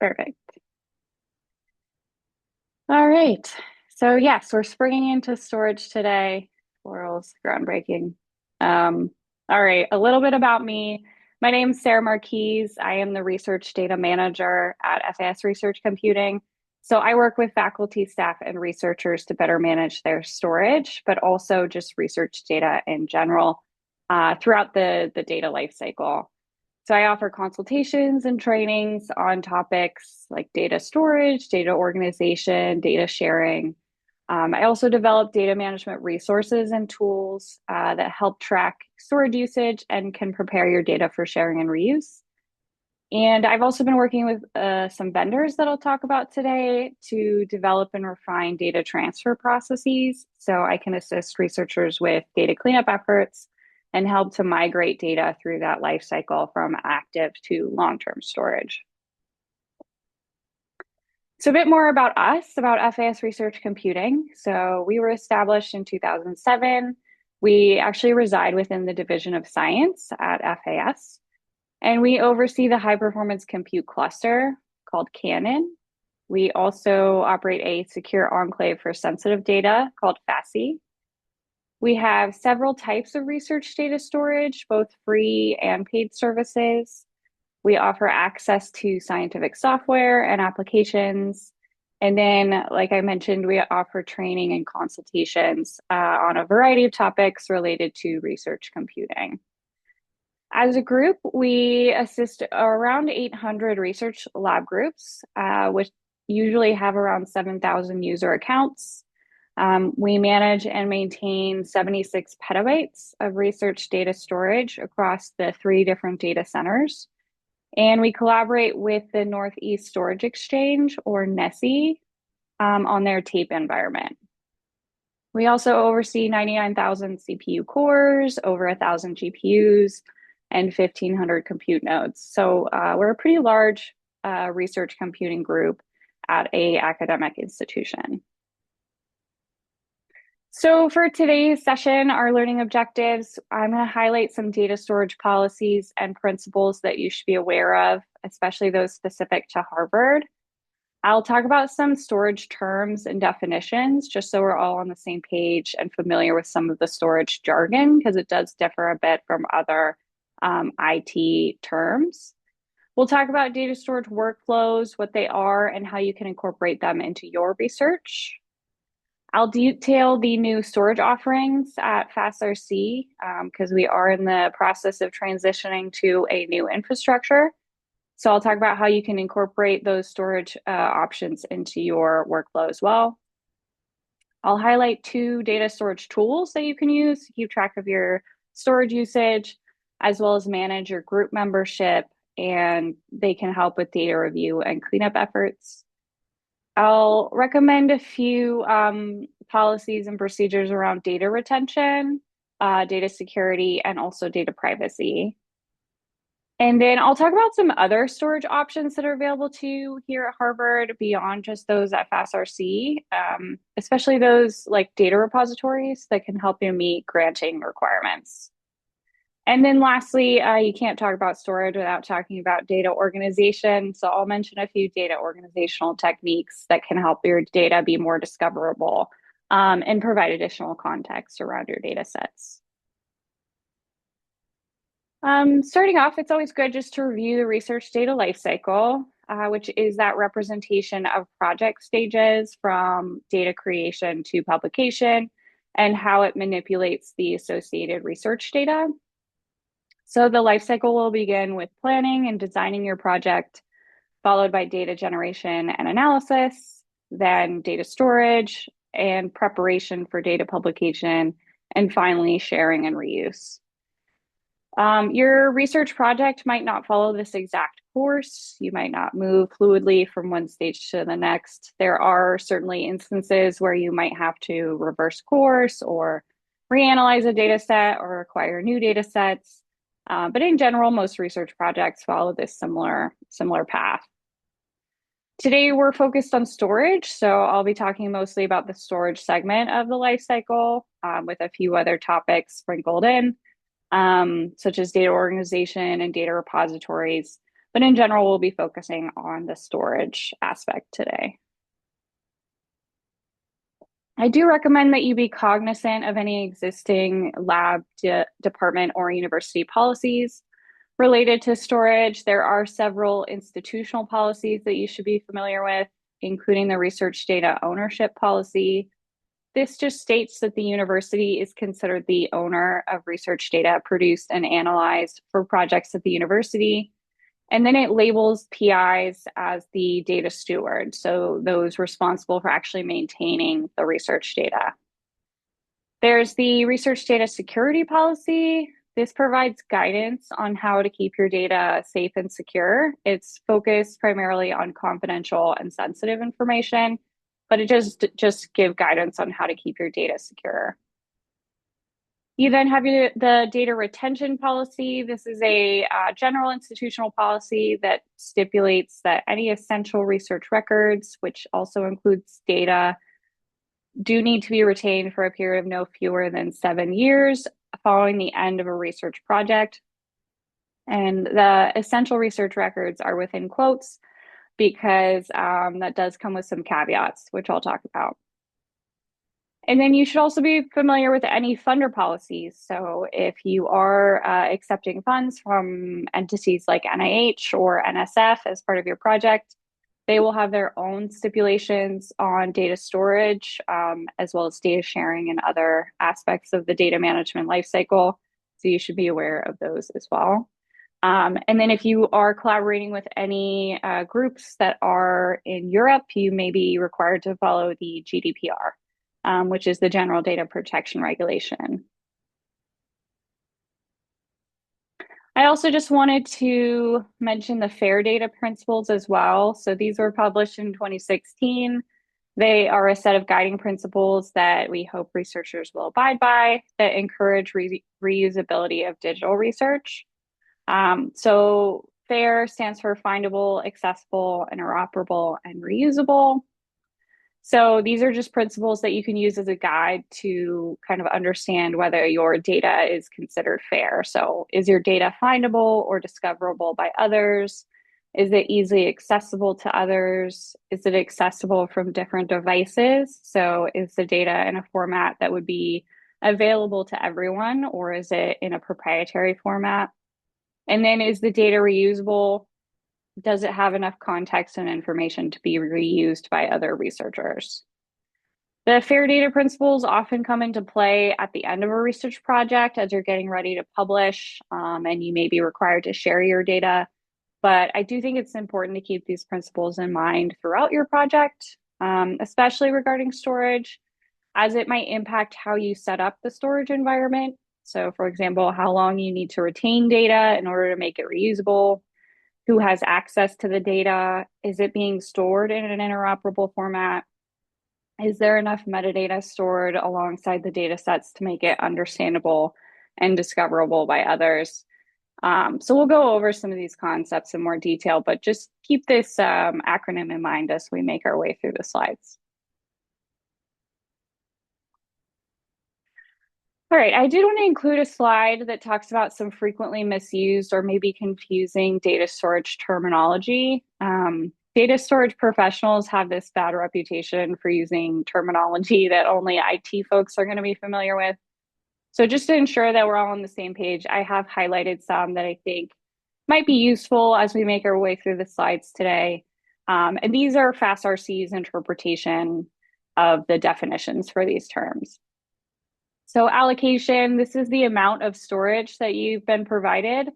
Perfect. All right. So yes, we're springing into storage today. Florals, groundbreaking. Um, all right, a little bit about me. My name is Sarah Marquise. I am the research data manager at FAS Research Computing. So I work with faculty, staff, and researchers to better manage their storage, but also just research data in general throughout the data lifecycle. So I offer consultations and trainings on topics like data storage, data organization, data sharing. I also develop data management resources and tools that help track storage usage and can prepare your data for sharing and reuse. And I've also been working with some vendors that I'll talk about today to develop and refine data transfer processes so I can assist researchers with data cleanup efforts and help to migrate data through that life cycle from active to long-term storage. So a bit more about us, about FAS Research Computing. So we were established in 2007. We actually reside within the Division of Science at FAS. And we oversee the high performance compute cluster called Cannon. We also operate a secure enclave for sensitive data called FASI. We have several types of research data storage, both free and paid services. We offer access to scientific software and applications. And then, like I mentioned, we offer training and consultations on a variety of topics related to research computing. As a group, we assist around 800 research lab groups, which usually have around 7,000 user accounts. We manage and maintain 76 petabytes of research data storage across the 3 different data centers. And we collaborate with the Northeast Storage Exchange, or NESI, on their tape environment. We also oversee 99,000 CPU cores, over 1,000 GPUs, and 1,500 compute nodes. So we're a pretty large research computing group at a academic institution. So for today's session, our learning objectives, I'm going to highlight some data storage policies and principles that you should be aware of, especially those specific to Harvard. I'll talk about some storage terms and definitions, just so we're all on the same page and familiar with some of the storage jargon, because it does differ a bit from other IT terms. We'll talk about data storage workflows, what they are, and how you can incorporate them into your research. I'll detail the new storage offerings at FASRC because we are in the process of transitioning to a new infrastructure. So I'll talk about how you can incorporate those storage options into your workflow as well. I'll highlight 2 data storage tools that you can use to keep track of your storage usage, as well as manage your group membership, and they can help with data review and cleanup efforts. I'll recommend a few policies and procedures around data retention, data security, and also data privacy. And then I'll talk about some other storage options that are available to you here at Harvard beyond just those at FASRC, especially those like data repositories that can help you meet granting requirements. And then lastly, you can't talk about storage without talking about data organization. So I'll mention a few data organizational techniques that can help your data be more discoverable and provide additional context around your data sets. Starting off, it's always good just to review the research data lifecycle, which is that representation of project stages from data creation to publication and how it manipulates the associated research data. So the lifecycle will begin with planning and designing your project, followed by data generation and analysis, then data storage and preparation for data publication, and finally sharing and reuse. Your research project might not follow this exact course. You might not move fluidly from one stage to the next. There are certainly instances where you might have to reverse course or reanalyze a data set or acquire new data sets. But in general, most research projects follow this similar path. Today, we're focused on storage, so I'll be talking mostly about the storage segment of the life cycle with a few other topics sprinkled in, such as data organization and data repositories. But in general, we'll be focusing on the storage aspect today. I do recommend that you be cognizant of any existing lab, department, or university policies related to storage. There are several institutional policies that you should be familiar with, including the research data ownership policy. This just states that the university is considered the owner of research data produced and analyzed for projects at the university. And then it labels PIs as the data steward, so those responsible for actually maintaining the research data. There's the research data security policy. This provides guidance on how to keep your data safe and secure. It's focused primarily on confidential and sensitive information, but it just give guidance on how to keep your data secure. You then have the data retention policy. This is a general institutional policy that stipulates that any essential research records, which also includes data, do need to be retained for a period of no fewer than 7 years following the end of a research project. And the essential research records are within quotes because that does come with some caveats, which I'll talk about. And then you should also be familiar with any funder policies. So if you are accepting funds from entities like NIH or NSF as part of your project, they will have their own stipulations on data storage, as well as data sharing and other aspects of the data management lifecycle. So you should be aware of those as well. And then if you are collaborating with any groups that are in Europe, you may be required to follow the GDPR. Which is the General Data Protection Regulation. I also just wanted to mention the FAIR data principles as well. So these were published in 2016. They are a set of guiding principles that we hope researchers will abide by that encourage reusability of digital research. So FAIR stands for findable, accessible, interoperable, and reusable. So these are just principles that you can use as a guide to kind of understand whether your data is considered fair. So is your data findable or discoverable by others? Is it easily accessible to others? Is it accessible from different devices? So is the data in a format that would be available to everyone, or is it in a proprietary format? And then is the data reusable? Does it have enough context and information to be reused by other researchers? The FAIR data principles often come into play at the end of a research project as you're getting ready to publish, and you may be required to share your data. But I do think it's important to keep these principles in mind throughout your project, especially regarding storage, as it might impact how you set up the storage environment. So, for example, how long you need to retain data in order to make it reusable. Who has access to the data? Is it being stored in an interoperable format? Is there enough metadata stored alongside the data sets to make it understandable and discoverable by others? So we'll go over some of these concepts in more detail, but just keep this acronym in mind as we make our way through the slides. All right, I did want to include a slide that talks about some frequently misused or maybe confusing data storage terminology. Data storage professionals have this bad reputation for using terminology that only IT folks are going to be familiar with. So just to ensure that we're all on the same page, I have highlighted some that I think might be useful as we make our way through the slides today. And these are FAS-RC's interpretation of the definitions for these terms. So allocation, this is the amount of storage that you've been provided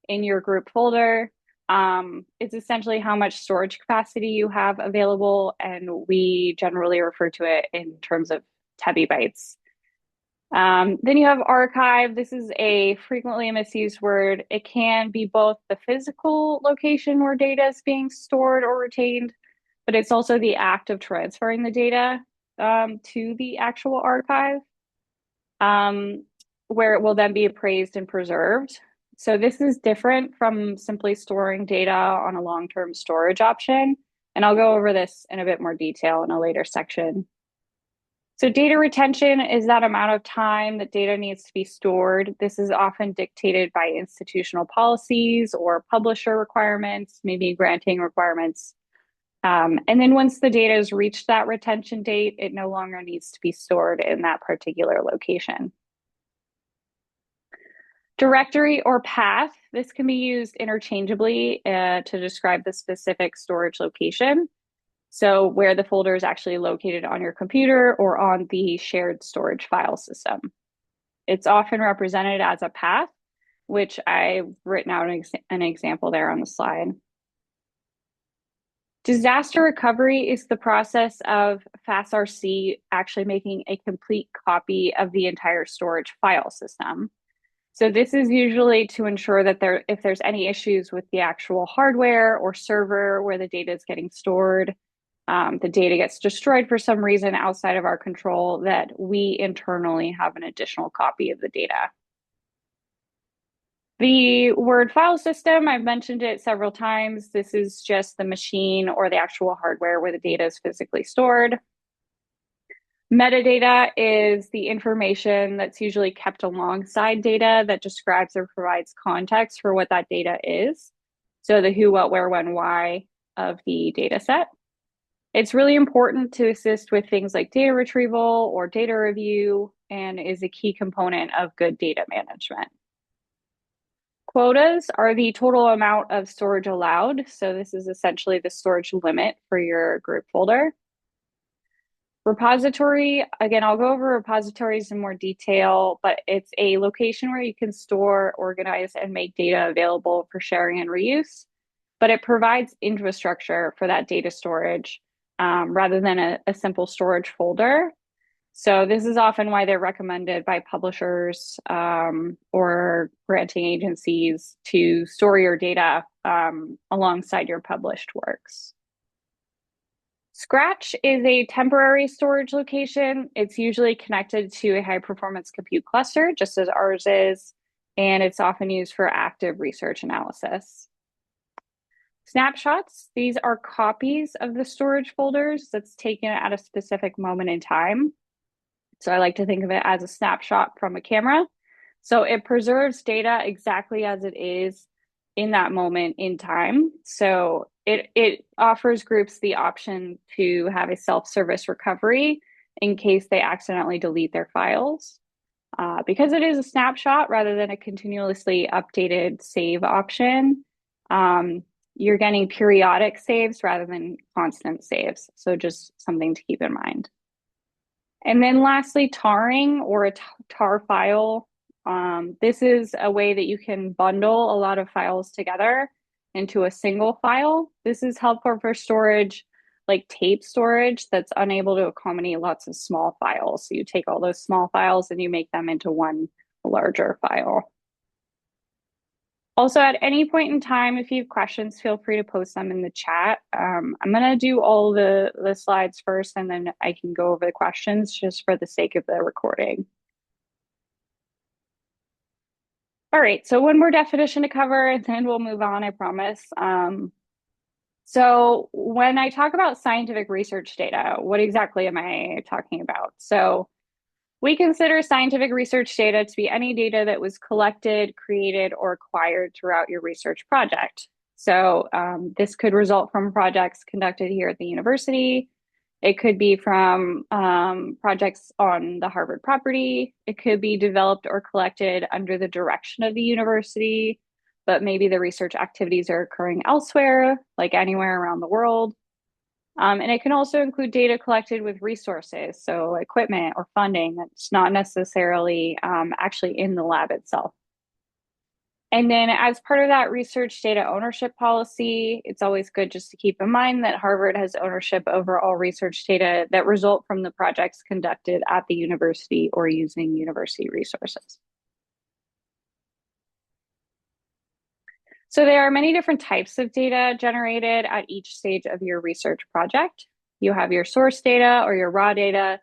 in your group folder. It's essentially how much storage capacity you have available, and we generally refer to it in terms of tebibytes. Then you have archive. This is a frequently misused word. It can be both the physical location where data is being stored or retained, but it's also the act of transferring the data to the actual archive, where it will then be appraised and preserved. So this is different from simply storing data on a long-term storage option. And I'll go over this in a bit more detail in a later section. So data retention is that amount of time that data needs to be stored. This is often dictated by institutional policies or publisher requirements, maybe granting requirements. And then once the data has reached that retention date, it no longer needs to be stored in that particular location. Directory or path, this can be used interchangeably to describe the specific storage location. So where the folder is actually located on your computer or on the shared storage file system. It's often represented as a path, which I've written out an example there on the slide. Disaster recovery is the process of FAS-RC actually making a complete copy of the entire storage file system. So this is usually to ensure that if there's any issues with the actual hardware or server where the data is getting stored, the data gets destroyed for some reason outside of our control, that we internally have an additional copy of the data. The word file system, I've mentioned it several times. This is just the machine or the actual hardware where the data is physically stored. Metadata is the information that's usually kept alongside data that describes or provides context for what that data is. So the who, what, where, when, why of the data set. It's really important to assist with things like data retrieval or data review, and is a key component of good data management. Quotas are the total amount of storage allowed. So this is essentially the storage limit for your group folder. Repository, again, I'll go over repositories in more detail, but it's a location where you can store, organize, and make data available for sharing and reuse. But it provides infrastructure for that data storage rather than a simple storage folder. So this is often why they're recommended by publishers or granting agencies to store your data alongside your published works. Scratch is a temporary storage location. It's usually connected to a high performance compute cluster, just as ours is, and it's often used for active research analysis. Snapshots, these are copies of the storage folders that's taken at a specific moment in time. So I like to think of it as a snapshot from a camera. So it preserves data exactly as it is in that moment in time. So it offers groups the option to have a self-service recovery in case they accidentally delete their files. Because it is a snapshot rather than a continuously updated save option, you're getting periodic saves rather than constant saves. So just something to keep in mind. And then lastly, tarring or a tar file. This is a way that you can bundle a lot of files together into a single file. This is helpful for storage, like tape storage, that's unable to accommodate lots of small files. So you take all those small files and you make them into one larger file. Also, at any point in time, if you have questions, feel free to post them in the chat. I'm going to do all the slides first, and then I can go over the questions just for the sake of the recording. All right, so one more definition to cover, and then we'll move on, I promise. So when I talk about scientific research data, what exactly am I talking about? So we consider scientific research data to be any data that was collected, created, or acquired throughout your research project. So this could result from projects conducted here at the university. It could be from projects on the Harvard property. It could be developed or collected under the direction of the university, but maybe the research activities are occurring elsewhere, like anywhere around the world. And it can also include data collected with resources, so equipment or funding that's not necessarily actually in the lab itself. And then as part of that research data ownership policy, it's always good just to keep in mind that Harvard has ownership over all research data that result from the projects conducted at the university or using university resources. So there are many different types of data generated at each stage of your research project. You have your source data or your raw data.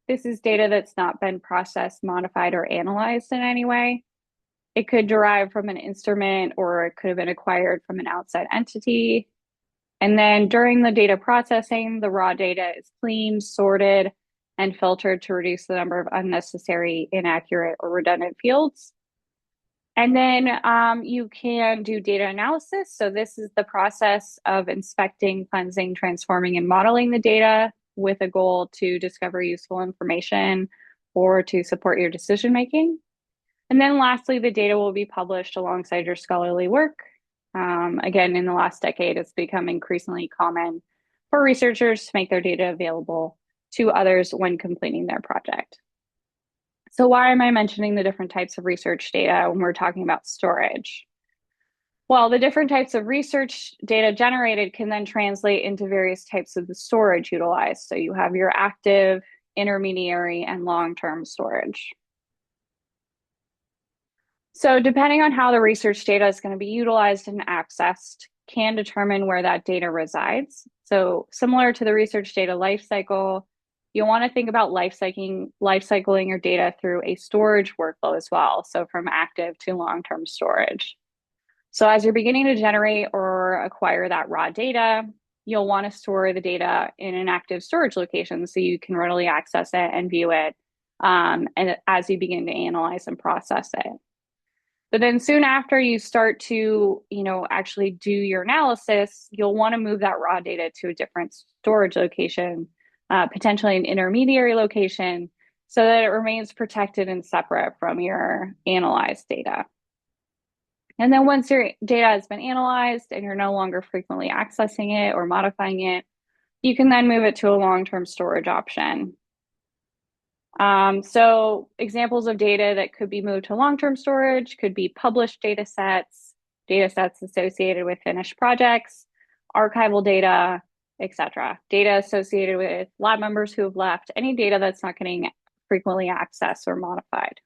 This is data that's not been processed, modified, or analyzed in any way. It could derive from an instrument, or it could have been acquired from an outside entity. And then during the data processing, the raw data is cleaned, sorted, and filtered to reduce the number of unnecessary, inaccurate, or redundant fields. And then you can do data analysis. So this is the process of inspecting, cleansing, transforming, and modeling the data with a goal to discover useful information or to support your decision making. And then lastly, the data will be published alongside your scholarly work. Again, in the last decade, it's become increasingly common for researchers to make their data available to others when completing their project. So why am I mentioning the different types of research data when we're talking about storage? Well, the different types of research data generated can then translate into various types of the storage utilized. So you have your active, intermediary, and long-term storage. So depending on how the research data is going to be utilized and accessed can determine where that data resides. So similar to the research data lifecycle, you'll want to think about life cycling your data through a storage workflow as well. So from active to long-term storage. So as you're beginning to generate or acquire that raw data, you'll want to store the data in an active storage location so you can readily access it and view it and as you begin to analyze and process it. But then soon after you start to, actually do your analysis, you'll want to move that raw data to a different storage location, potentially an intermediary location, so that it remains protected and separate from your analyzed data. And then once your data has been analyzed and you're no longer frequently accessing it or modifying it, you can then move it to a long-term storage option. So examples of data that could be moved to long-term storage could be published data sets associated with finished projects, archival data, etc. Data associated with lab members who have left, any data that's not getting frequently accessed or modified.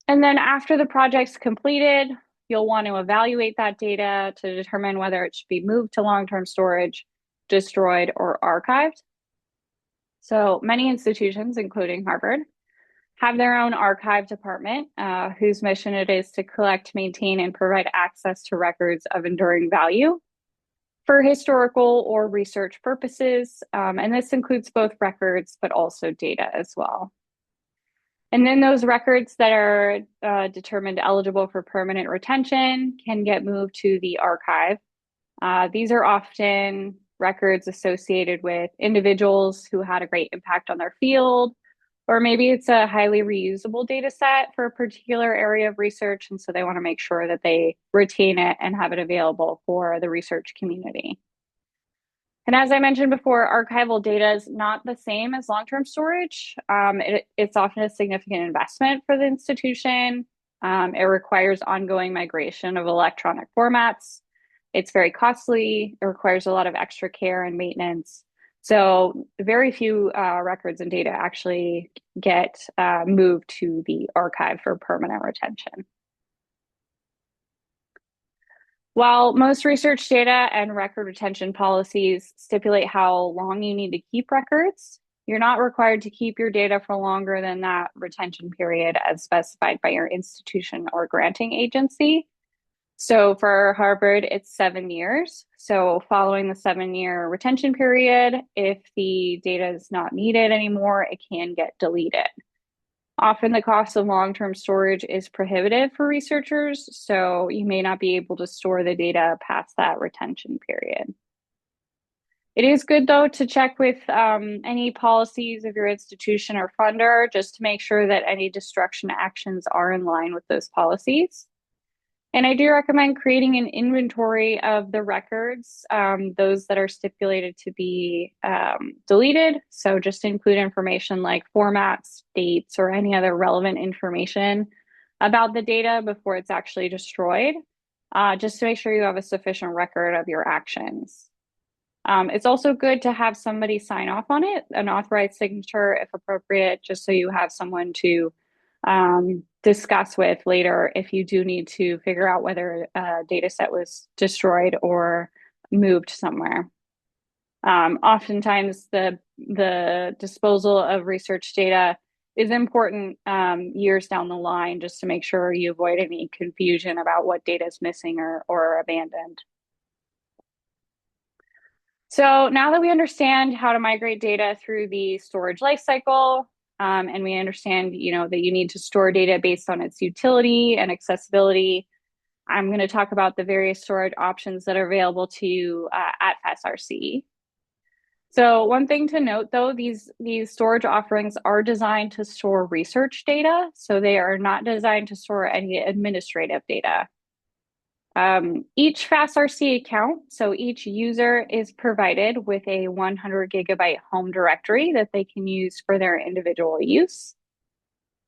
And then after the project's completed, you'll want to evaluate that data to determine whether it should be moved to long-term storage, destroyed, or archived. So many institutions, including Harvard, have their own archive department whose mission it is to collect, maintain, and provide access to records of enduring value for historical or research purposes. And this includes both records, but also data as well. And then those records that are determined eligible for permanent retention can get moved to the archive. These are often records associated with individuals who had a great impact on their field, or maybe it's a highly reusable data set for a particular area of research. And so they want to make sure that they retain it and have it available for the research community. And as I mentioned before, archival data is not the same as long-term storage. It's often a significant investment for the institution. It requires ongoing migration of electronic formats. It's very costly. It requires a lot of extra care and maintenance. So very few records and data actually get moved to the archive for permanent retention. While most research data and record retention policies stipulate how long you need to keep records, you're not required to keep your data for longer than that retention period as specified by your institution or granting agency. So for Harvard, it's 7 years. So following the 7-year retention period, if the data is not needed anymore, it can get deleted. Often the cost of long-term storage is prohibitive for researchers, so you may not be able to store the data past that retention period. It is good, though, to check with any policies of your institution or funder just to make sure that any destruction actions are in line with those policies. And I do recommend creating an inventory of the records, those that are stipulated to be deleted. So just include information like formats, dates, or any other relevant information about the data before it's actually destroyed, just to make sure you have a sufficient record of your actions. It's also good to have somebody sign off on it, an authorized signature if appropriate, just so you have someone to discuss with later if you do need to figure out whether a data set was destroyed or moved somewhere. Oftentimes the disposal of research data is important years down the line just to make sure you avoid any confusion about what data is missing or abandoned. So now that we understand how to migrate data through the storage lifecycle, and we understand, that you need to store data based on its utility and accessibility, I'm going to talk about the various storage options that are available to you at FASRC. So one thing to note, though, these storage offerings are designed to store research data, so they are not designed to store any administrative data. Each FastRC account, so each user is provided with a 100 gigabyte home directory that they can use for their individual use.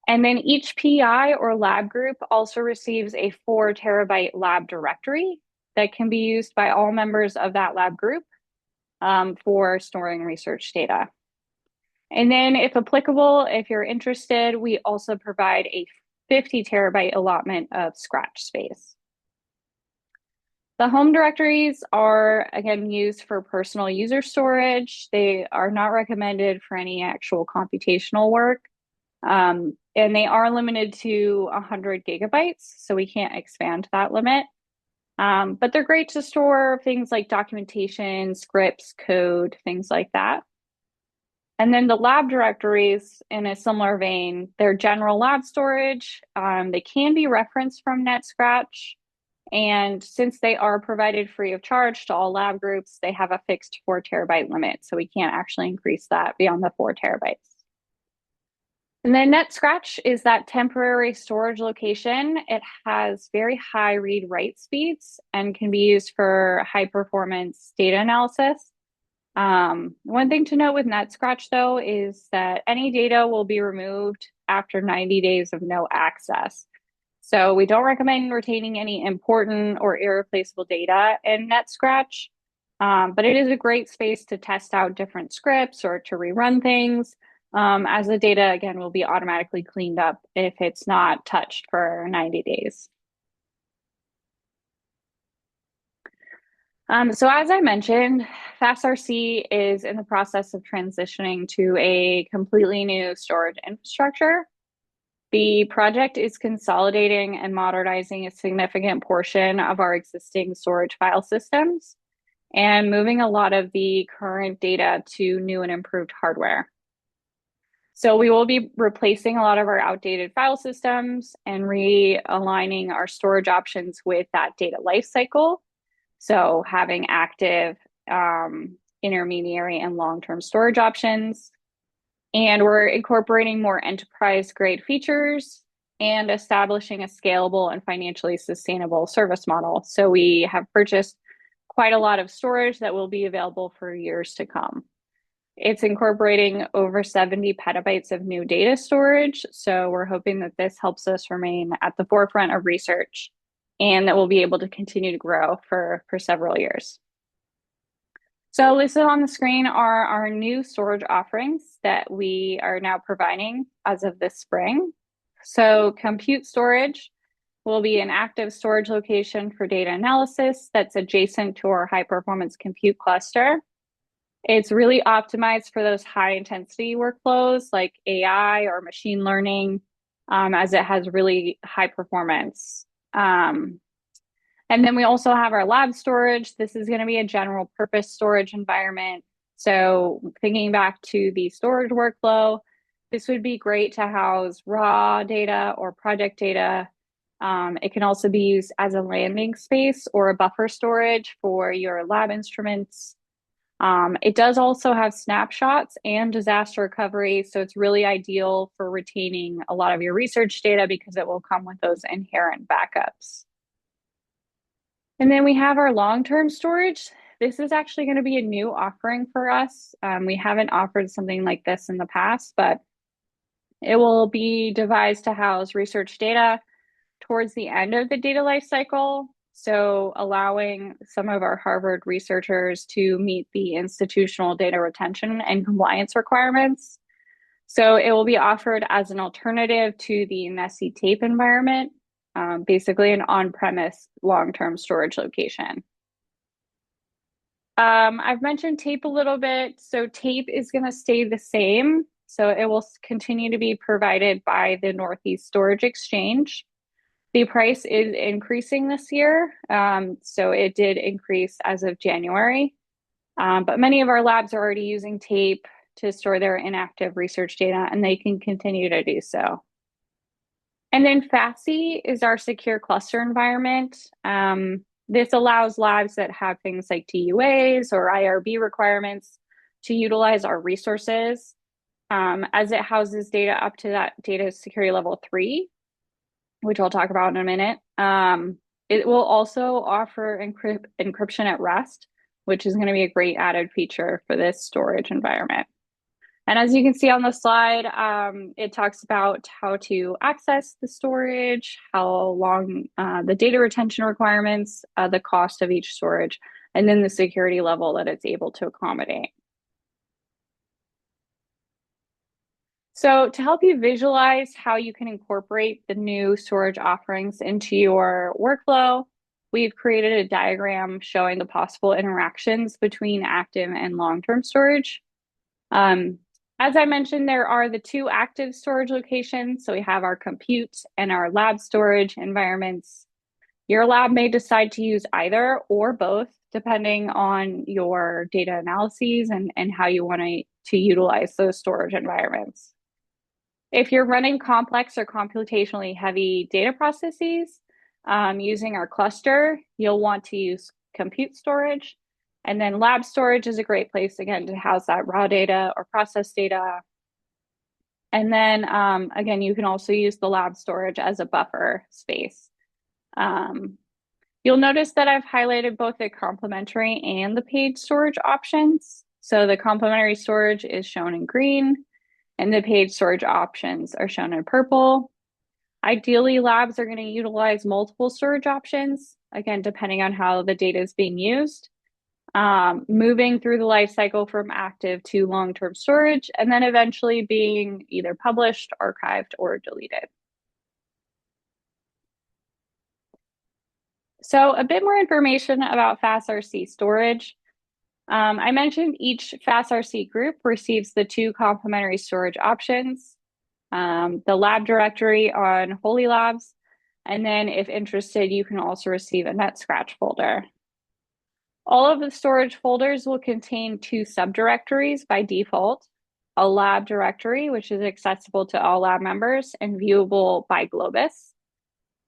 And then each PI or lab group also receives a 4 terabyte lab directory that can be used by all members of that lab group for storing research data. And then, if applicable, if you're interested, we also provide a 50 terabyte allotment of scratch space. The home directories are, again, used for personal user storage. They are not recommended for any actual computational work. And they are limited to 100 gigabytes, so we can't expand that limit. But they're great to store things like documentation, scripts, code, things like that. And then the lab directories, in a similar vein, they're general lab storage. They can be referenced from NetScratch. And since they are provided free of charge to all lab groups, they have a fixed 4 terabyte limit. So we can't actually increase that beyond the 4 terabytes. And then NetScratch is that temporary storage location. It has very high read-write speeds and can be used for high performance data analysis. One thing to note with NetScratch, though, is that any data will be removed after 90 days of no access. So we don't recommend retaining any important or irreplaceable data in NetScratch, but it is a great space to test out different scripts or to rerun things, as the data, again, will be automatically cleaned up if it's not touched for 90 days. So as I mentioned, FastRC is in the process of transitioning to a completely new storage infrastructure. The project is consolidating and modernizing a significant portion of our existing storage file systems and moving a lot of the current data to new and improved hardware. So we will be replacing a lot of our outdated file systems and realigning our storage options with that data lifecycle. So having active, intermediary, and long-term storage options. And we're incorporating more enterprise-grade features and establishing a scalable and financially sustainable service model. So we have purchased quite a lot of storage that will be available for years to come. It's incorporating over 70 petabytes of new data storage. So we're hoping that this helps us remain at the forefront of research and that we'll be able to continue to grow for several years. So listed on the screen are our new storage offerings that we are now providing as of this spring. So compute storage will be an active storage location for data analysis that's adjacent to our high performance compute cluster. It's really optimized for those high intensity workflows like AI or machine learning, as it has really high performance. And then we also have our lab storage. This is going to be a general purpose storage environment. So thinking back to the storage workflow, this would be great to house raw data or project data. It can also be used as a landing space or a buffer storage for your lab instruments. It does also have snapshots and disaster recovery, so it's really ideal for retaining a lot of your research data because it will come with those inherent backups. And then we have our long-term storage. This is actually going to be a new offering for us. We haven't offered something like this in the past, but it will be devised to house research data towards the end of the data lifecycle. So allowing some of our Harvard researchers to meet the institutional data retention and compliance requirements. So it will be offered as an alternative to the Nessie tape environment, basically an on-premise long-term storage location. I've mentioned tape a little bit. So tape is going to stay the same. So it will continue to be provided by the Northeast Storage Exchange. The price is increasing this year. So it did increase as of January. But many of our labs are already using tape to store their inactive research data, and they can continue to do so. And then FASE is our secure cluster environment. This allows labs that have things like TUAs or IRB requirements to utilize our resources, as it houses data up to that data security level 3, which I'll talk about in a minute. It will also offer encryption at rest, which is going to be a great added feature for this storage environment. And as you can see on the slide, it talks about how to access the storage, how long the data retention requirements, the cost of each storage, and then the security level that it's able to accommodate. So to help you visualize how you can incorporate the new storage offerings into your workflow, we've created a diagram showing the possible interactions between active and long-term storage. As I mentioned, there are the 2 active storage locations. So we have our compute and our lab storage environments. Your lab may decide to use either or both, depending on your data analyses and how you want to utilize those storage environments. If you're running complex or computationally heavy data processes using our cluster, you'll want to use compute storage. And then lab storage is a great place, again, to house that raw data or process data. And then, again, you can also use the lab storage as a buffer space. You'll notice that I've highlighted both the complementary and the paid storage options. So the complementary storage is shown in green, and the paid storage options are shown in purple. Ideally, labs are going to utilize multiple storage options, again, depending on how the data is being used, moving through the life cycle from active to long-term storage, and then eventually being either published, archived, or deleted. So a bit more information about FAS-RC storage. I mentioned each FAS-RC group receives the 2 complementary storage options, the lab directory on Holy Labs, and then if interested, you can also receive a NetScratch folder. All of the storage folders will contain 2 subdirectories by default, a lab directory, which is accessible to all lab members and viewable by Globus,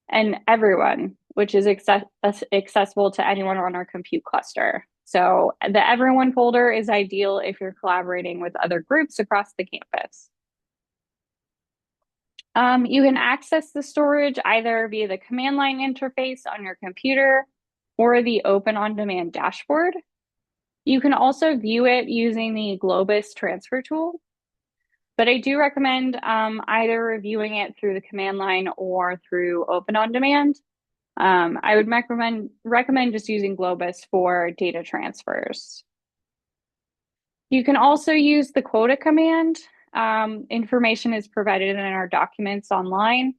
and everyone, which is accessible to anyone on our compute cluster. So the everyone folder is ideal if you're collaborating with other groups across the campus. You can access the storage either via the command line interface on your computer or the Open On Demand dashboard. You can also view it using the Globus transfer tool, but I do recommend either reviewing it through the command line or through Open On Demand. I would recommend just using Globus for data transfers. You can also use the quota command. Information is provided in our documents online.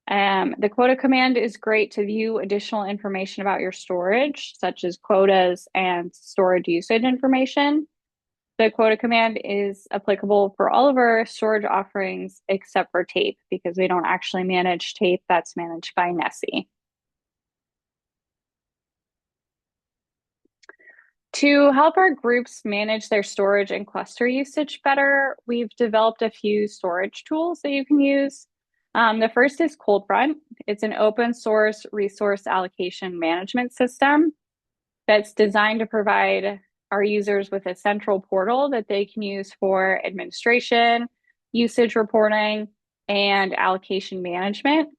The quota command is great to view additional information about your storage, such as quotas and storage usage information. The quota command is applicable for all of our storage offerings except for tape, because we don't actually manage tape. That's managed by Nessie. To help our groups manage their storage and cluster usage better, we've developed a few storage tools that you can use. The first is ColdFront. It's an open source resource allocation management system that's designed to provide our users with a central portal that they can use for administration, usage reporting, and allocation management.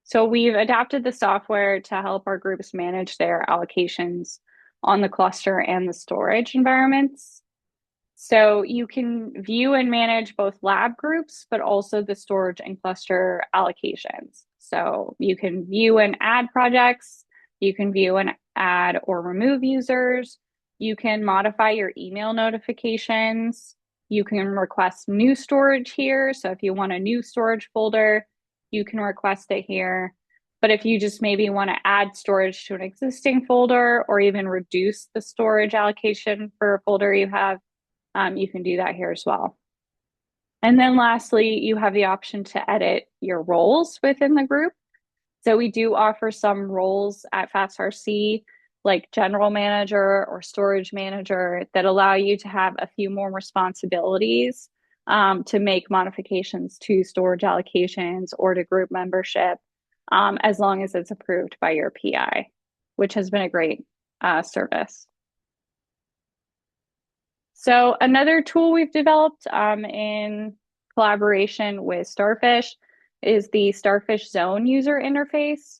So we've adapted the software to help our groups manage their allocations on the cluster and the storage environments. So you can view and manage both lab groups, but also the storage and cluster allocations. So you can view and add projects, you can view and add or remove users, you can modify your email notifications, you can request new storage here. So if you want a new storage folder, you can request it here. But if you just maybe want to add storage to an existing folder or even reduce the storage allocation for a folder you have, you can do that here as well. And then lastly, you have the option to edit your roles within the group. So we do offer some roles at FAS-RC, like general manager or storage manager that allow you to have a few more responsibilities to make modifications to storage allocations or to group membership, as long as it's approved by your PI, which has been a great service. So another tool we've developed in collaboration with Starfish is the Starfish Zone user interface.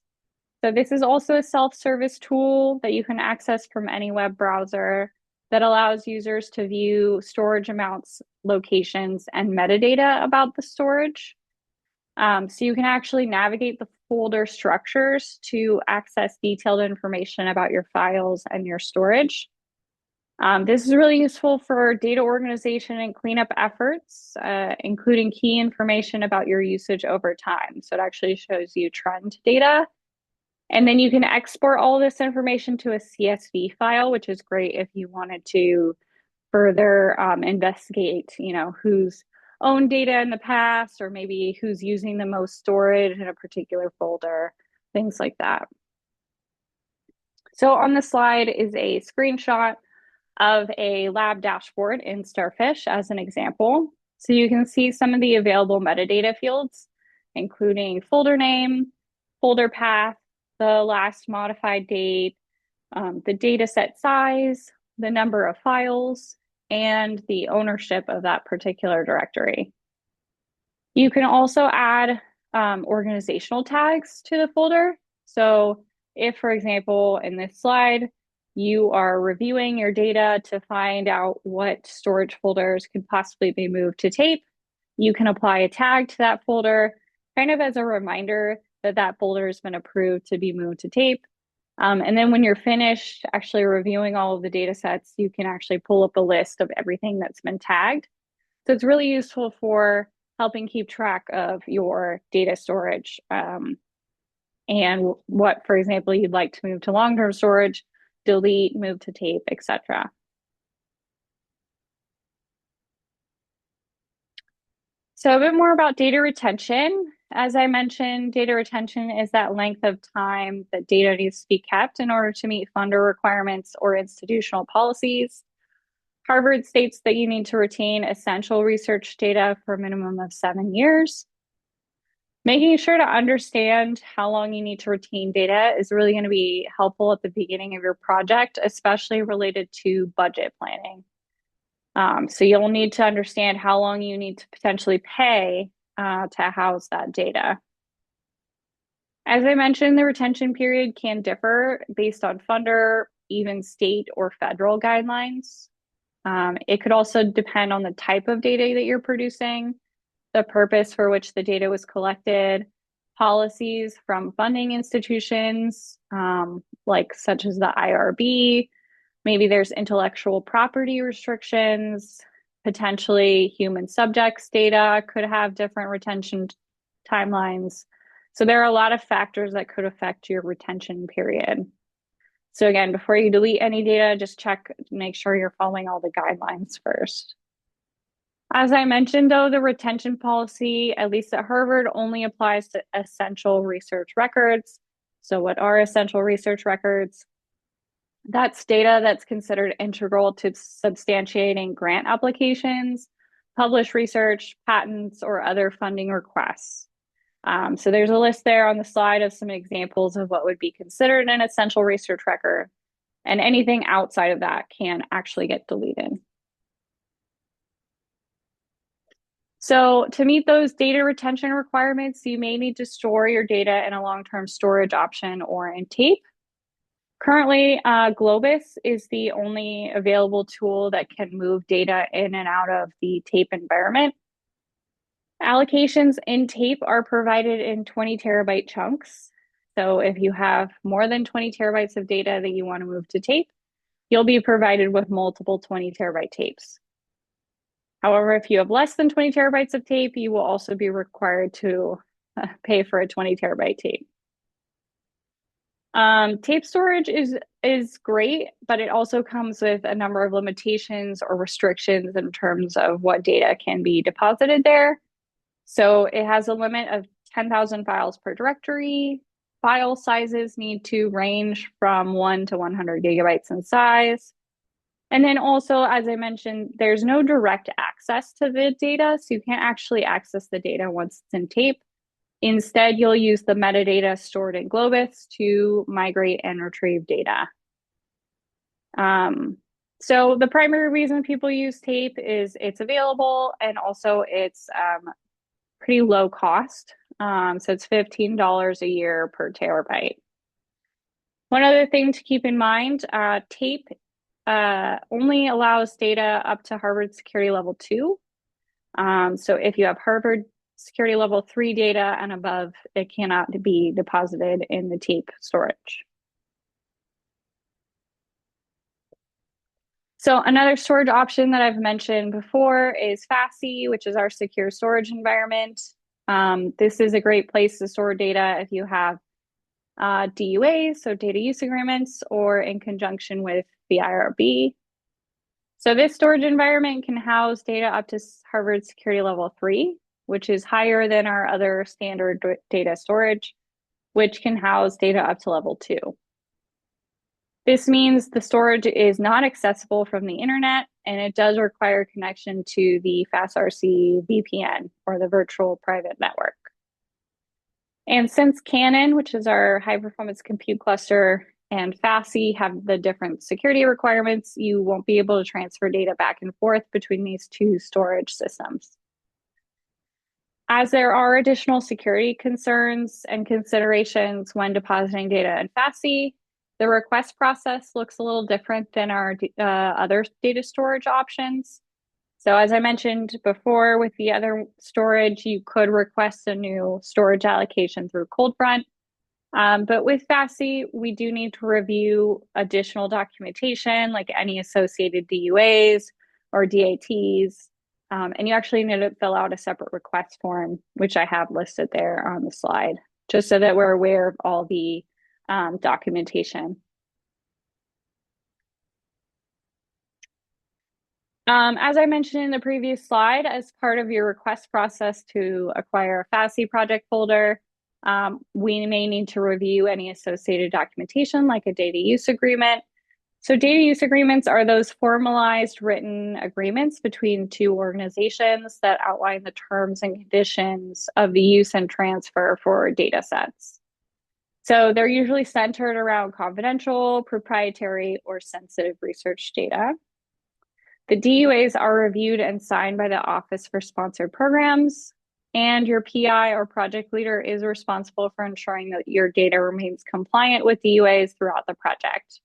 So this is also a self-service tool that you can access from any web browser that allows users to view storage amounts, locations, and metadata about the storage. So you can actually navigate the folder structures to access detailed information about your files and your storage. This is really useful for data organization and cleanup efforts, including key information about your usage over time. So it actually shows you trend data. And then you can export all this information to a CSV file, which is great if you wanted to further investigate, who's owned data in the past, or maybe who's using the most storage in a particular folder, things like that. So on the slide is a screenshot of a lab dashboard in Starfish as an example. So you can see some of the available metadata fields, including folder name, folder path, the last modified date, the data set size, the number of files, and the ownership of that particular directory. You can also add organizational tags to the folder. So if, for example, in this slide, you are reviewing your data to find out what storage folders could possibly be moved to tape, you can apply a tag to that folder, kind of as a reminder that that folder has been approved to be moved to tape. And then when you're finished actually reviewing all of the data sets, you can actually pull up a list of everything that's been tagged. So it's really useful for helping keep track of your data storage and what, for example, you'd like to move to long-term storage, delete, move to tape, etc. So a bit more about data retention. As I mentioned, data retention is that length of time that data needs to be kept in order to meet funder requirements or institutional policies. Harvard states that you need to retain essential research data for a minimum of 7 years. Making sure to understand how long you need to retain data is really going to be helpful at the beginning of your project, especially related to budget planning. So you'll need to understand how long you need to potentially pay to house that data. As I mentioned, the retention period can differ based on funder, even state or federal guidelines. It could also depend on the type of data that you're producing, the purpose for which the data was collected, policies from funding institutions, like such as the IRB. Maybe there's intellectual property restrictions, potentially human subjects data could have different retention timelines. So there are a lot of factors that could affect your retention period. So again, before you delete any data, just check, make sure you're following all the guidelines first. As I mentioned, though, the retention policy, at least at Harvard, only applies to essential research records. So what are essential research records? That's data that's considered integral to substantiating grant applications, published research, patents, or other funding requests. So there's a list there on the slide of some examples of what would be considered an essential research record, and anything outside of that can actually get deleted. So to meet those data retention requirements, you may need to store your data in a long-term storage option or in tape. Currently, Globus is the only available tool that can move data in and out of the tape environment. Allocations in tape are provided in 20 terabyte chunks. So if you have more than 20 terabytes of data that you want to move to tape, you'll be provided with multiple 20 terabyte tapes. However, if you have less than 20 terabytes of tape, you will also be required to pay for a 20 terabyte tape. Tape storage is great, but it also comes with a number of limitations or restrictions in terms of what data can be deposited there. So it has a limit of 10,000 files per directory. File sizes need to range from 1 to 100 gigabytes in size. And then also, as I mentioned, there's no direct access to the data, so you can't actually access the data once it's in tape. Instead, you'll use the metadata stored in Globus to migrate and retrieve data. So the primary reason people use tape is it's available and also it's pretty low cost. So it's $15 a year per terabyte. One other thing to keep in mind, tape only allows data up to Harvard Security Level 2. So if you have Harvard Security Level 3 data and above, it cannot be deposited in the tape storage. So another storage option that I've mentioned before is FASI, which is our secure storage environment. This is a great place to store data if you have DUAs, so data use agreements, or in conjunction with the IRB. So this storage environment can house data up to Harvard Security Level 3, which is higher than our other standard data storage, which can house data up to Level 2. This means the storage is not accessible from the internet, and it does require connection to the FAS-RC VPN, or the virtual private network. And since Canon, which is our high performance compute cluster, and FASI have the different security requirements, you won't be able to transfer data back and forth between these two storage systems. As there are additional security concerns and considerations when depositing data in FASI, the request process looks a little different than our other data storage options. So as I mentioned before, with the other storage, you could request a new storage allocation through ColdFront. But with FASI, we do need to review additional documentation, like any associated DUAs or DATs. And you actually need to fill out a separate request form, which I have listed there on the slide, just so that we're aware of all the documentation. As I mentioned in the previous slide, as part of your request process to acquire a FASI project folder, we may need to review any associated documentation like a data use agreement. So data use agreements are those formalized written agreements between two organizations that outline the terms and conditions of the use and transfer for data sets. So they're usually centered around confidential, proprietary, or sensitive research data. The DUAs are reviewed and signed by the Office for Sponsored Programs, and your PI or project leader is responsible for ensuring that your data remains compliant with DUAs throughout the project.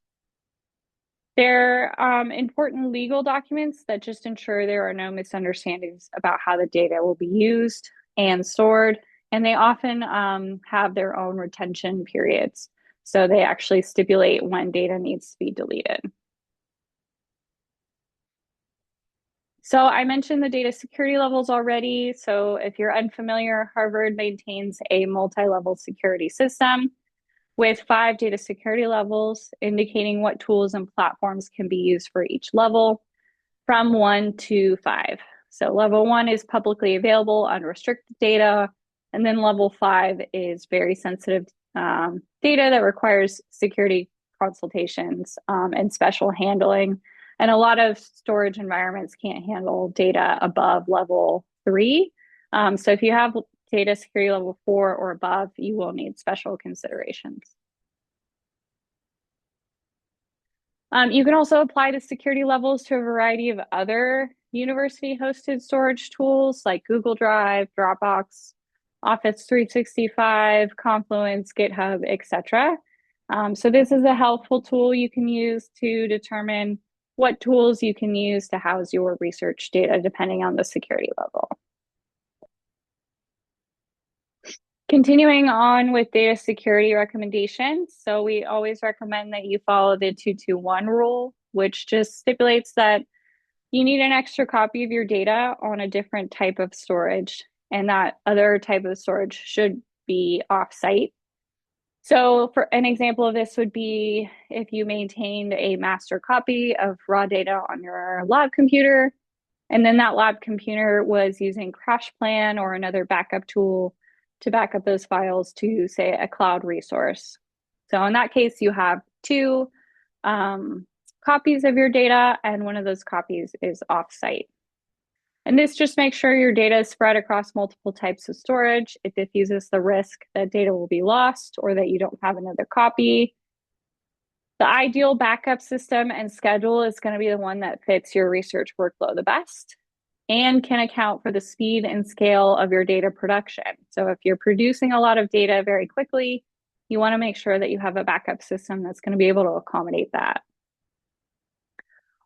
They're important legal documents that just ensure there are no misunderstandings about how the data will be used and stored, and they often have their own retention periods. So they actually stipulate when data needs to be deleted. So I mentioned the data security levels already. So if you're unfamiliar, Harvard maintains a multi-level security system with 5 data security levels, indicating what tools and platforms can be used for each level from 1 to 5. So level 1 is publicly available, unrestricted data. And then level 5 is very sensitive data that requires security consultations and special handling. And a lot of storage environments can't handle data above level 3. So if you have data security level 4 or above, you will need special considerations. You can also apply the security levels to a variety of other university-hosted storage tools like Google Drive, Dropbox, Office 365, Confluence, GitHub, etc. So this is a helpful tool you can use to determine what tools you can use to house your research data depending on the security level. Continuing on with data security recommendations. So we always recommend that you follow the 2-2-1 rule, which just stipulates that you need an extra copy of your data on a different type of storage, and that other type of storage should be offsite. So for an example of this would be if you maintained a master copy of raw data on your lab computer, and then that lab computer was using CrashPlan or another backup tool to back up those files to, say, a cloud resource. So in that case, you have two copies of your data, and one of those copies is offsite. And this just makes sure your data is spread across multiple types of storage. It diffuses the risk that data will be lost or that you don't have another copy. The ideal backup system and schedule is going to be the one that fits your research workflow the best and can account for the speed and scale of your data production. So if you're producing a lot of data very quickly, you want to make sure that you have a backup system that's going to be able to accommodate that.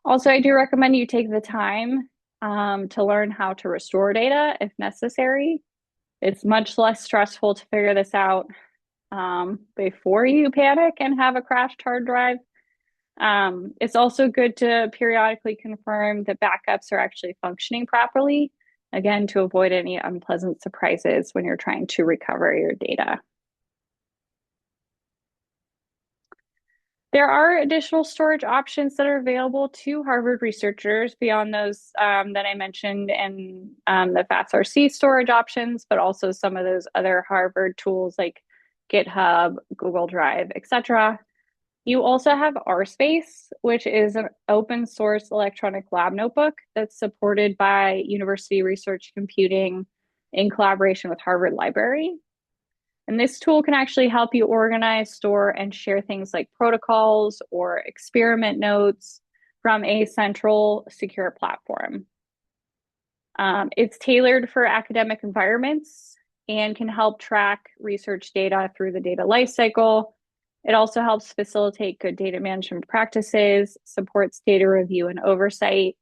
Also, I do recommend you take the time to learn how to restore data if necessary. It's much less stressful to figure this out before you panic and have a crashed hard drive. It's also good to periodically confirm that backups are actually functioning properly, again, to avoid any unpleasant surprises when you're trying to recover your data. There are additional storage options that are available to Harvard researchers beyond those that I mentioned in the FAS storage options, but also some of those other Harvard tools like GitHub, Google Drive, etc. You also have RSpace, which is an open source electronic lab notebook that's supported by University Research Computing in collaboration with Harvard Library. And this tool can actually help you organize, store, and share things like protocols or experiment notes from a central secure platform. It's tailored for academic environments and can help track research data through the data lifecycle. It also helps facilitate good data management practices, supports data review and oversight,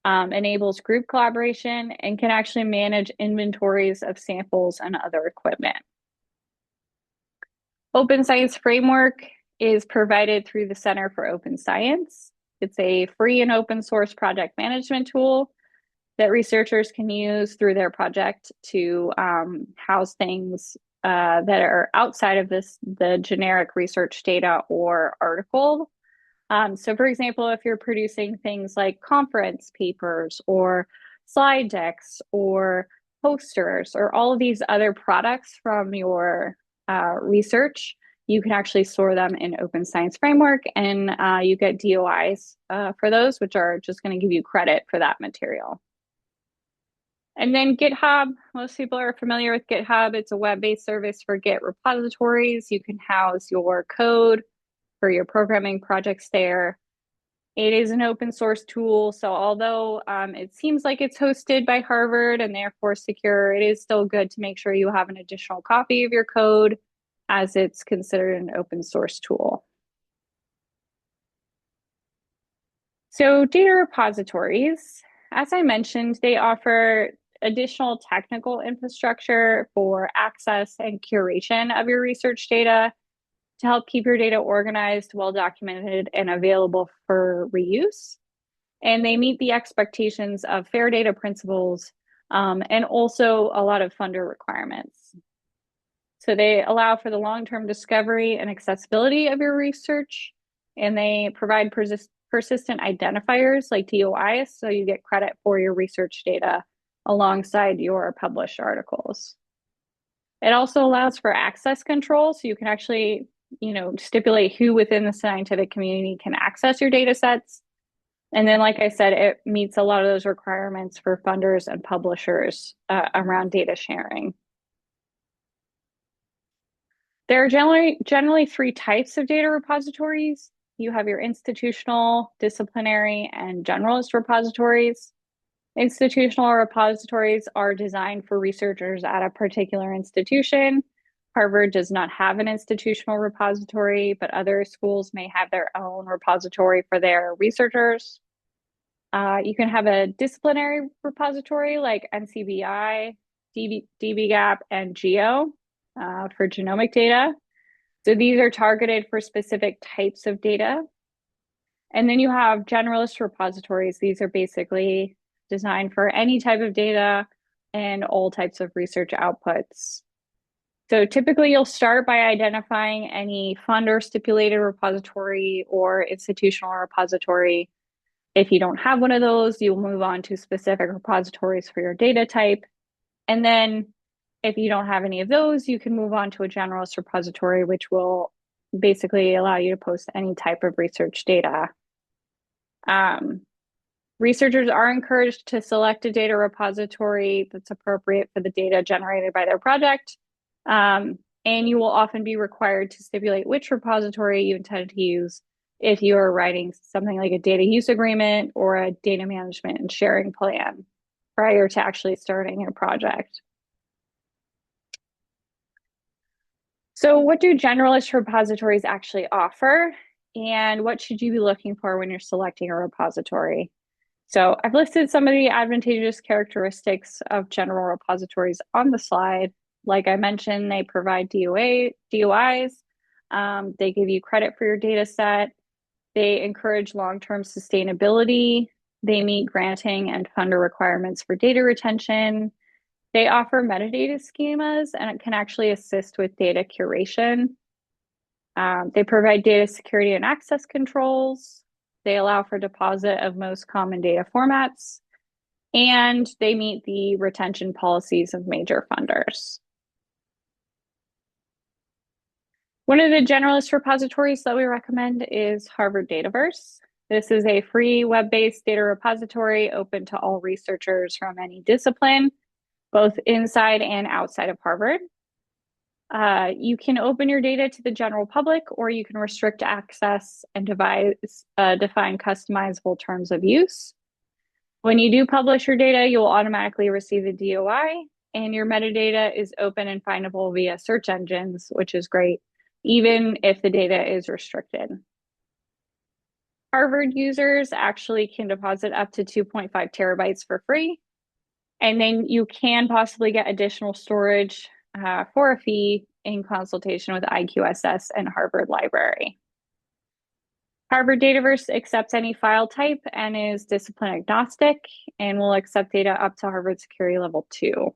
enables group collaboration, and can actually manage inventories of samples and other equipment. Open Science Framework is provided through the Center for Open Science. It's a free and open source project management tool that researchers can use through their project to house things that are outside of the generic research data or article. So for example, if you're producing things like conference papers or slide decks or posters or all of these other products from your research, you can actually store them in Open Science Framework, and you get DOIs for those, which are just going to give you credit for that material. And then GitHub, most people are familiar with GitHub. It's a web-based service for Git repositories. You can house your code for your programming projects there. It is an open source tool, so although it seems like it's hosted by Harvard and therefore secure, it is still good to make sure you have an additional copy of your code as it's considered an open source tool. So data repositories, as I mentioned, they offer additional technical infrastructure for access and curation of your research data to help keep your data organized, well documented, and available for reuse. And they meet the expectations of fair data principles and also a lot of funder requirements. So they allow for the long-term discovery and accessibility of your research, and they provide persistent identifiers like DOIs, so you get credit for your research data alongside your published articles. It also allows for access control, so you can actually stipulate who within the scientific community can access your data sets. And then, like I said, it meets a lot of those requirements for funders and publishers around data sharing. There are generally three types of data repositories. You have your institutional, disciplinary, and generalist repositories. Institutional repositories are designed for researchers at a particular institution. Harvard does not have an institutional repository, but other schools may have their own repository for their researchers. You can have a disciplinary repository like NCBI, dbGaP, and GEO for genomic data. So these are targeted for specific types of data. And then you have generalist repositories. These are basically designed for any type of data and all types of research outputs. So typically you'll start by identifying any funder stipulated repository or institutional repository. If you don't have one of those, you'll move on to specific repositories for your data type. And then If you don't have any of those, you can move on to a generalist repository, which will basically allow you to post any type of research data. Researchers are encouraged to select a data repository that's appropriate for the data generated by their project. And you will often be required to stipulate which repository you intend to use if you are writing something like a data use agreement or a data management and sharing plan prior to actually starting your project. So what do generalist repositories actually offer? And what should you be looking for when you're selecting a repository? So I've listed some of the advantageous characteristics of general repositories on the slide. Like I mentioned, they provide DOIs. They give you credit for your data set. They encourage long-term sustainability. They meet granting and funder requirements for data retention. They offer metadata schemas and it can actually assist with data curation. They provide data security and access controls. They allow for deposit of most common data formats, and they meet the retention policies of major funders. One of the generalist repositories that we recommend is Harvard Dataverse. This is a free web-based data repository open to all researchers from any discipline, both inside and outside of Harvard. You can open your data to the general public, or you can restrict access and define customizable terms of use. When you do publish your data, you will automatically receive a DOI, and your metadata is open and findable via search engines, which is great, even if the data is restricted. Harvard users actually can deposit up to 2.5 terabytes for free, and then you can possibly get additional storage for a fee in consultation with IQSS and Harvard Library. Harvard Dataverse accepts any file type and is discipline agnostic and will accept data up to Harvard Security Level 2.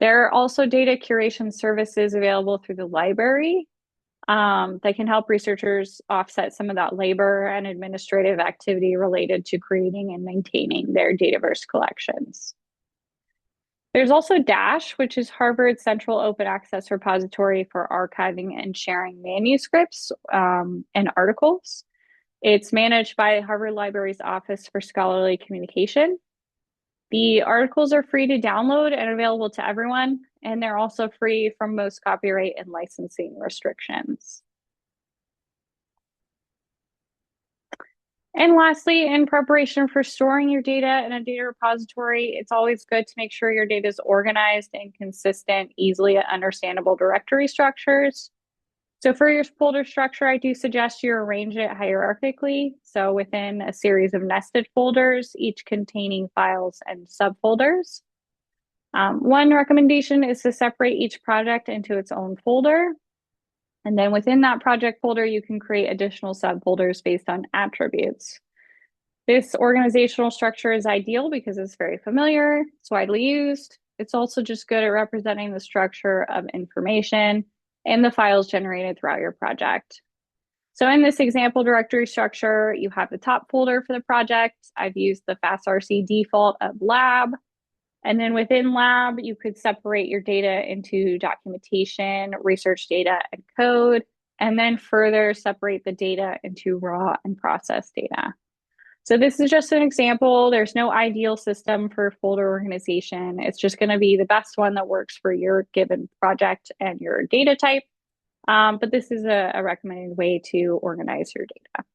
There are also data curation services available through the library that can help researchers offset some of that labor and administrative activity related to creating and maintaining their Dataverse collections. There's also DASH, which is Harvard's Central Open Access Repository for archiving and sharing manuscripts and articles. It's managed by Harvard Library's Office for Scholarly Communication. The articles are free to download and available to everyone, and they're also free from most copyright and licensing restrictions. And lastly, in preparation for storing your data in a data repository, it's always good to make sure your data is organized in consistent, easily understandable directory structures. So for your folder structure, I do suggest you arrange it hierarchically. So within a series of nested folders, each containing files and subfolders. One recommendation is to separate each project into its own folder. And then within that project folder, you can create additional subfolders based on attributes. This organizational structure is ideal because it's very familiar, it's widely used. It's also just good at representing the structure of information and the files generated throughout your project. So in this example directory structure, you have the top folder for the project. I've used the FAS-RC default of lab. And then within lab, you could separate your data into documentation, research data, and code, and then further separate the data into raw and process data. So this is just an example. There's no ideal system for folder organization. It's just going to be the best one that works for your given project and your data type. But this is a recommended way to organize your data.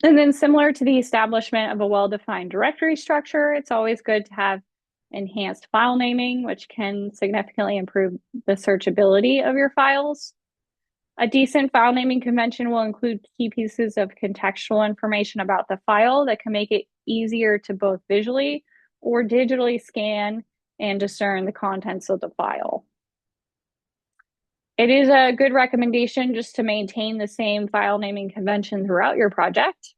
And then similar to the establishment of a well-defined directory structure, it's always good to have enhanced file naming, which can significantly improve the searchability of your files. A decent file naming convention will include key pieces of contextual information about the file that can make it easier to both visually or digitally scan and discern the contents of the file. It is a good recommendation just to maintain the same file naming convention throughout your project.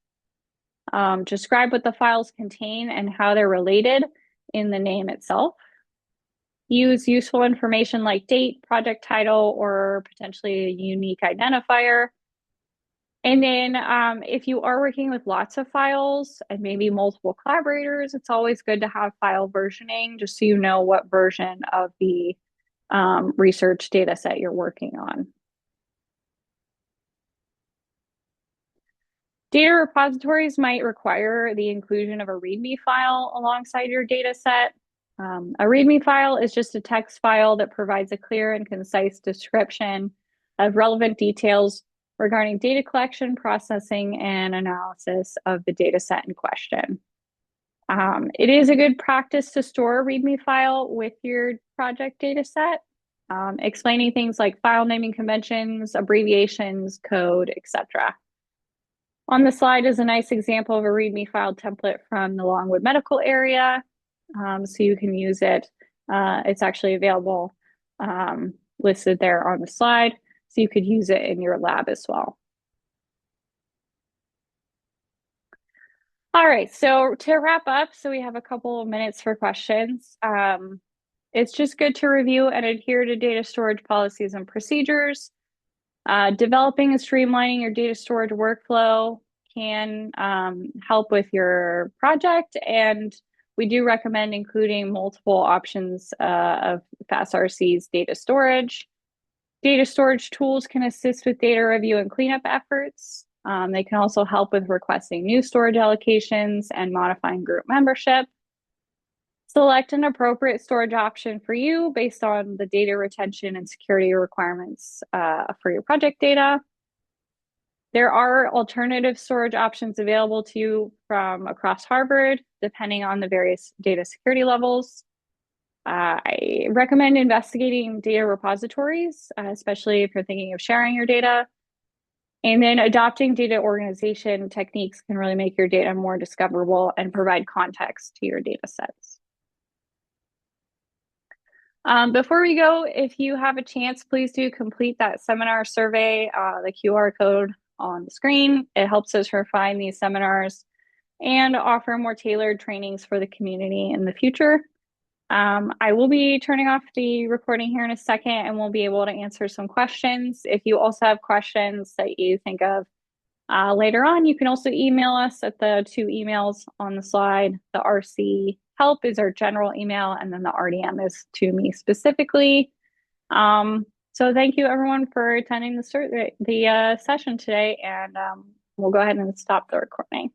Describe what the files contain and how they're related in the name itself. Use useful information like date, project title, or potentially a unique identifier. And then if you are working with lots of files and maybe multiple collaborators, it's always good to have file versioning just so you know what version of the research data set you're working on. Data repositories might require the inclusion of a README file alongside your data set. A README file is just a text file that provides a clear and concise description of relevant details regarding data collection, processing, and analysis of the data set in question. It is a good practice to store a README file with your project data set, explaining things like file naming conventions, abbreviations, code, etc. On the slide is a nice example of a README file template from the Longwood Medical Area, so you can use it. It's actually available listed there on the slide, so you could use it in your lab as well. All right, so to wrap up, so we have a couple of minutes for questions. It's just good to review and adhere to data storage policies and procedures. Developing and streamlining your data storage workflow can help with your project, and we do recommend including multiple options of FAS-RC's data storage. Data storage tools can assist with data review and cleanup efforts. They can also help with requesting new storage allocations and modifying group membership. Select an appropriate storage option for you based on the data retention and security requirements for your project data. There are alternative storage options available to you from across Harvard, depending on the various data security levels. I recommend investigating data repositories, especially if you're thinking of sharing your data. And then adopting data organization techniques can really make your data more discoverable and provide context to your data sets. Before we go, if you have a chance, please do complete that seminar survey, the QR code on the screen. It helps us refine these seminars and offer more tailored trainings for the community in the future. I will be turning off the recording here in a second, and we'll be able to answer some questions. If you also have questions that you think of later on, you can also email us at the two emails on the slide. The RC help is our general email, and then the RDM is to me specifically. So thank you everyone for attending the session today, and we'll go ahead and stop the recording.